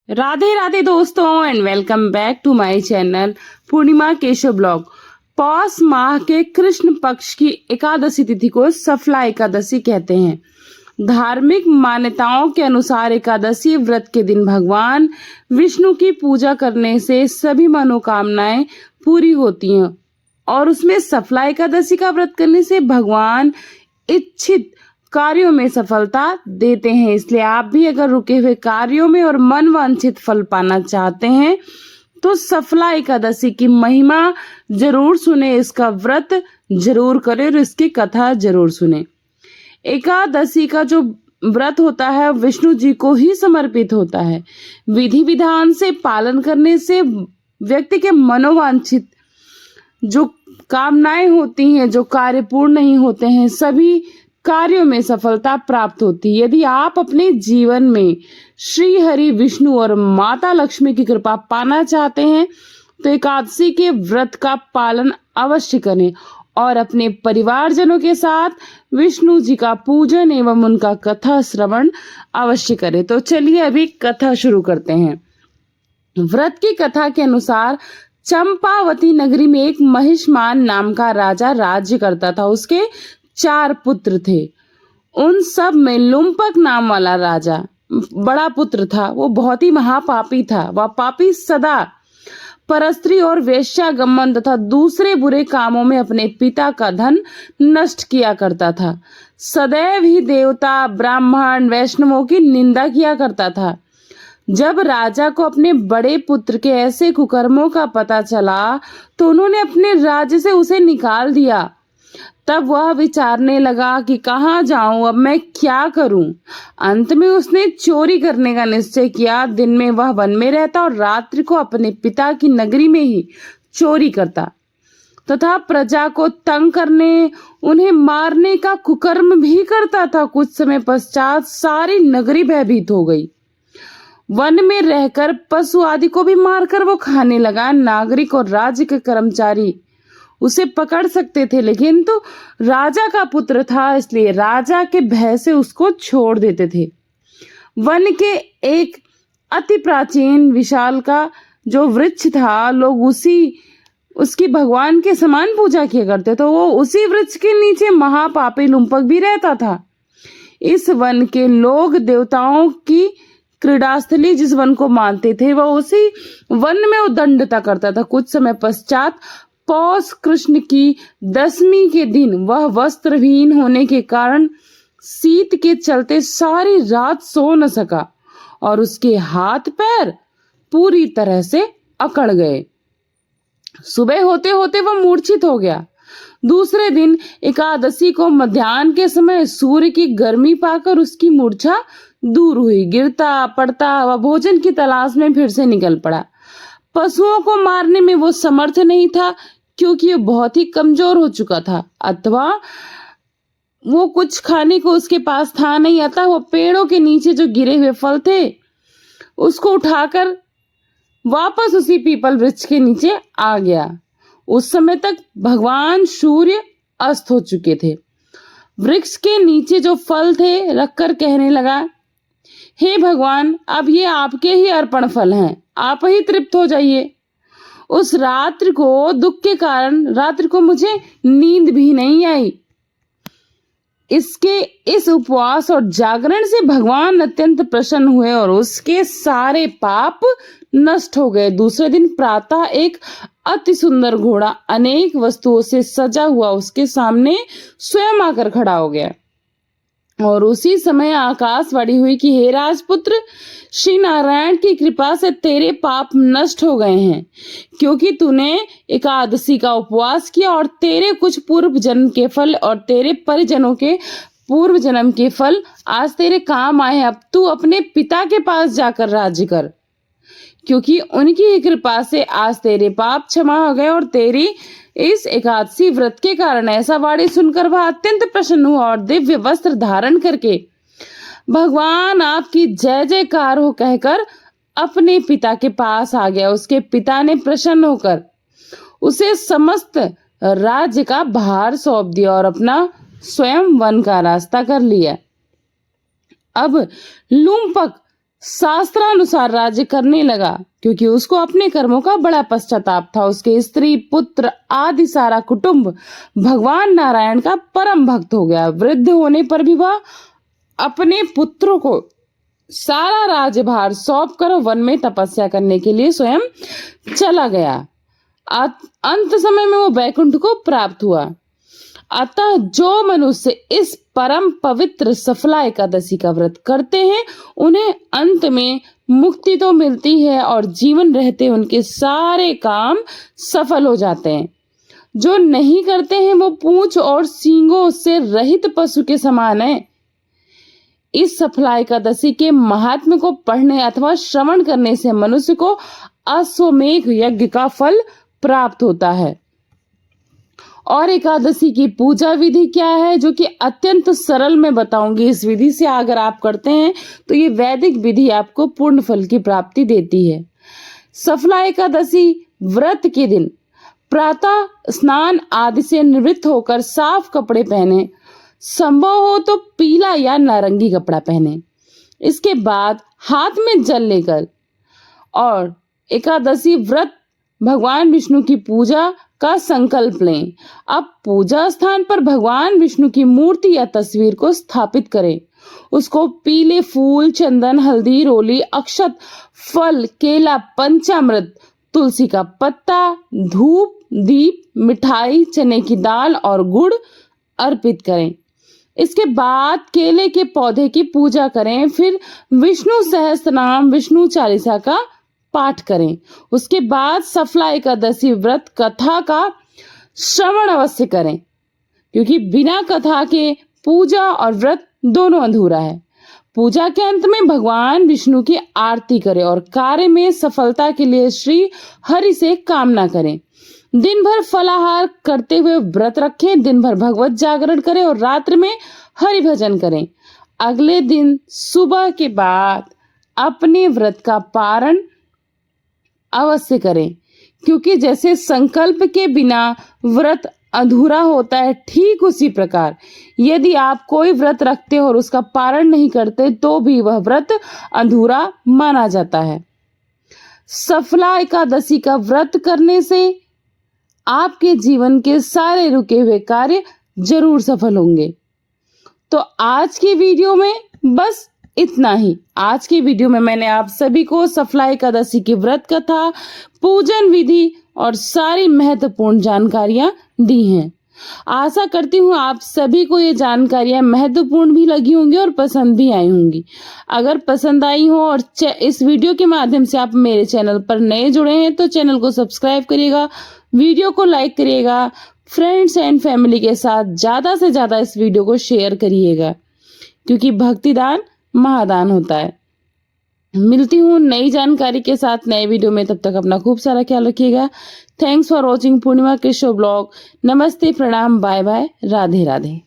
राधे राधे दोस्तों and welcome back to my channel Purnima Keshav blog. पौष माह के कृष्ण पक्ष की एकादशी तिथि को सफला एकादशी कहते हैं। धार्मिक मान्यताओं के अनुसार एकादशी व्रत के दिन भगवान विष्णु की पूजा करने से सभी मनोकामनाएं पूरी होती हैं और उसमें सफला एकादशी का व्रत करने से भगवान इच्छित कार्यों में सफलता देते हैं। इसलिए आप भी अगर रुके हुए कार्यों में और मन वांछित फल पाना चाहते हैं तो सफला एकादशी की महिमा जरूर सुने, इसका व्रत जरूर करें और इसकी कथा जरूर सुने। एकादशी का जो व्रत होता है विष्णु जी को ही समर्पित होता है। विधि विधान से पालन करने से व्यक्ति के मनोवांछित जो कामनाएं होती हैं, जो कार्य पूर्ण नहीं होते हैं, सभी कार्यों में सफलता प्राप्त होती है। यदि आप अपने जीवन में श्री हरि विष्णु और माता लक्ष्मी की कृपा पाना चाहते हैं तो एकादशी के व्रत का पालन अवश्य करें और अपने परिवारजनों के साथ विष्णु जी का पूजन एवं उनका कथा श्रवण अवश्य करें। तो चलिए अभी कथा शुरू करते हैं। व्रत की कथा के अनुसार चंपावती नगरी में एक महिष्मान नाम का राजा राज्य करता था। उसके 4 पुत्र थे। उन सब में लुम्पक नाम वाला राजा बड़ा पुत्र था। वो बहुत ही महापापी था। वह पापी सदा परस्त्री और वेश्यागमन तथा दूसरे बुरे कामों में अपने पिता का धन नष्ट किया करता था। सदैव ही देवता, ब्राह्मण, वैष्णवों की निंदा किया करता था। जब राजा को अपने बड़े पुत्र के ऐसे कुकर्मों का पता चला तो उन्होंने अपने राज्य से उसे निकाल दिया। तब वह विचारने लगा कि कहाँ जाऊं, अब मैं क्या करूं। अंत में उसने चोरी करने का निश्चय किया। दिन में वह वन में रहता और रात्रि को अपने पिता की नगरी में ही चोरी करता तथा प्रजा को तंग करने, उन्हें मारने का कुकर्म भी करता था। कुछ समय पश्चात सारी नगरी भयभीत हो गई। वन में रहकर पशु आदि को भी मारकर वो खाने लगा। नागरिक और राज्य के कर्मचारी उसे पकड़ सकते थे, लेकिन तो राजा का पुत्र था इसलिए राजा के भय से उसको छोड़ देते थे। वन के एक अति प्राचीन विशाल का जो वृक्ष था, लोग उसकी भगवान के समान पूजा किया करते। तो वो उसी वृक्ष के नीचे महापापी लुम्पक भी रहता था। इस वन के लोग देवताओं की क्रीड़ास्थली जिस वन को मानते थे वह उसी वन में उद्दंडता करता था। कुछ समय पश्चात पौष कृष्ण की 10वीं के दिन वह वस्त्रहीन होने के कारण शीत के चलते सारी रात सो न सका और उसके हाथ पैर पूरी तरह से अकड़ गए। सुबह होते होते वह मूर्छित हो गया। दूसरे दिन एकादशी को मध्याह्न के समय सूर्य की गर्मी पाकर उसकी मूर्छा दूर हुई। गिरता पड़ता वह भोजन की तलाश में फिर से निकल पड़ा। पशुओं को मारने में वो समर्थ नहीं था क्योंकि वो बहुत ही कमजोर हो चुका था, अथवा वो कुछ खाने को उसके पास था नहीं। अतः वो पेड़ों के नीचे जो गिरे हुए फल थे उसको उठाकर वापस उसी पीपल वृक्ष के नीचे आ गया। उस समय तक भगवान सूर्य अस्त हो चुके थे। वृक्ष के नीचे जो फल थे रखकर कहने लगा, हे भगवान, अब ये आपके ही अर्पण फल हैं, आप ही तृप्त हो जाइए। उस रात्रि को दुख के कारण रात्रि को मुझे नींद भी नहीं आई। इसके इस उपवास और जागरण से भगवान अत्यंत प्रसन्न हुए और उसके सारे पाप नष्ट हो गए। दूसरे दिन प्रातः एक अति सुंदर घोड़ा अनेक वस्तुओं से सजा हुआ उसके सामने स्वयं आकर खड़ा हो गया और उसी समय आकाशवाणी हुई कि हे राजपुत्र, श्री नारायण की कृपा से तेरे पाप नष्ट हो गए हैं क्योंकि तूने एकादशी का उपवास किया और तेरे कुछ पूर्व जन्म के फल और तेरे परिजनों के पूर्व जन्म के फल आज तेरे काम आए। अब तू अपने पिता के पास जाकर राज्य कर क्योंकि उनकी ही कृपा से आज तेरे पाप क्षमा हो गए। और तेरी इस एकादशी व्रत के कारण ऐसा वाणी सुनकर वह अत्यंत प्रसन्न हुआ और दिव्य वस्त्र धारण करके भगवान आपकी जय जयकार हो कहकर अपने पिता के पास आ गया। उसके पिता ने प्रसन्न होकर उसे समस्त राज्य का भार सौंप दिया और अपना स्वयं वन का रास्ता कर लिया। अब लुम्पक शास्त्रानुसार राज्य करने लगा, क्योंकि उसको अपने कर्मों का बड़ा पश्चाताप था। उसके स्त्री पुत्र आदि सारा कुटुंब भगवान नारायण का परम भक्त हो गया। वृद्ध होने पर भी वह अपने पुत्रों को सारा राज्यभार सौंप कर वन में तपस्या करने के लिए स्वयं चला गया। अंत समय में वो बैकुंठ को प्राप्त हुआ। अतः जो मनुष्य इस परम पवित्र सफला एकादशी का व्रत करते हैं, उन्हें अंत में मुक्ति तो मिलती है और जीवन रहते उनके सारे काम सफल हो जाते हैं। जो नहीं करते हैं वो पूंछ और सींगों से रहित पशु के समान है। इस सफला एकादशी के महात्म्य को पढ़ने अथवा श्रवण करने से मनुष्य को अश्वमेध यज्ञ का फल प्राप्त होता है। और एकादशी की पूजा विधि क्या है, जो कि अत्यंत सरल मैं बताऊंगी। इस विधि से अगर आप करते हैं तो ये वैदिक विधि आपको पूर्ण फल की प्राप्ति देती है। सफला एकादशी व्रत के दिन प्रातः स्नान आदि से निवृत्त होकर साफ कपड़े पहने, संभव हो तो पीला या नारंगी कपड़ा पहने। इसके बाद हाथ में जल लेकर और एकादशी व्रत भगवान विष्णु की पूजा का संकल्प लें। अब पूजा स्थान पर भगवान विष्णु की मूर्ति या तस्वीर को स्थापित करें। उसको पीले फूल, चंदन, हल्दी, रोली, अक्षत, फल, केला, पंचामृत, तुलसी का पत्ता, धूप, दीप, मिठाई, चने की दाल और गुड़ अर्पित करें। इसके बाद केले के पौधे की पूजा करें। फिर विष्णु सहस्त्रनाम, विष्णु चालीसा का पाठ करें। उसके बाद सफला एकादशी व्रत कथा का श्रवण अवश्य करें, क्योंकि बिना कथा के पूजा और व्रत दोनों अधूरा है। पूजा के अंत में भगवान विष्णु की आरती करें और कार्य में सफलता के लिए श्री हरि से कामना करें। दिन भर फलाहार करते हुए व्रत रखें। दिन भर भगवत जागरण करें और रात्रि में हरि भजन करें। अगले दिन सुबह के बाद अपने व्रत का पारण अवश्य करें, क्योंकि जैसे संकल्प के बिना व्रत अधूरा होता है, ठीक उसी प्रकार यदि आप कोई व्रत रखते हो और उसका पारण नहीं करते तो भी वह व्रत अधूरा माना जाता है। सफला एकादशी का व्रत करने से आपके जीवन के सारे रुके हुए कार्य जरूर सफल होंगे। तो आज की वीडियो में बस इतना ही। आज की वीडियो में मैंने आप सभी को सफला एकादशी की व्रत कथा, पूजन विधि और सारी महत्वपूर्ण जानकारियां दी हैं। आशा करती हूँ आप सभी को ये जानकारियां महत्वपूर्ण भी लगी होंगी और पसंद भी आई होंगी। अगर पसंद आई हो और इस वीडियो के माध्यम से आप मेरे चैनल पर नए जुड़े हैं तो चैनल को सब्सक्राइब करिएगा, वीडियो को लाइक करिएगा, फ्रेंड्स एंड फैमिली के साथ ज्यादा से ज्यादा इस वीडियो को शेयर करिएगा, क्योंकि भक्ति दान महादान होता है। मिलती हूँ नई जानकारी के साथ नए वीडियो में। तब तक अपना खूब सारा ख्याल रखिएगा। Thanks for watching Purnima Keshav blog. नमस्ते, प्रणाम, बाय बाय, राधे राधे।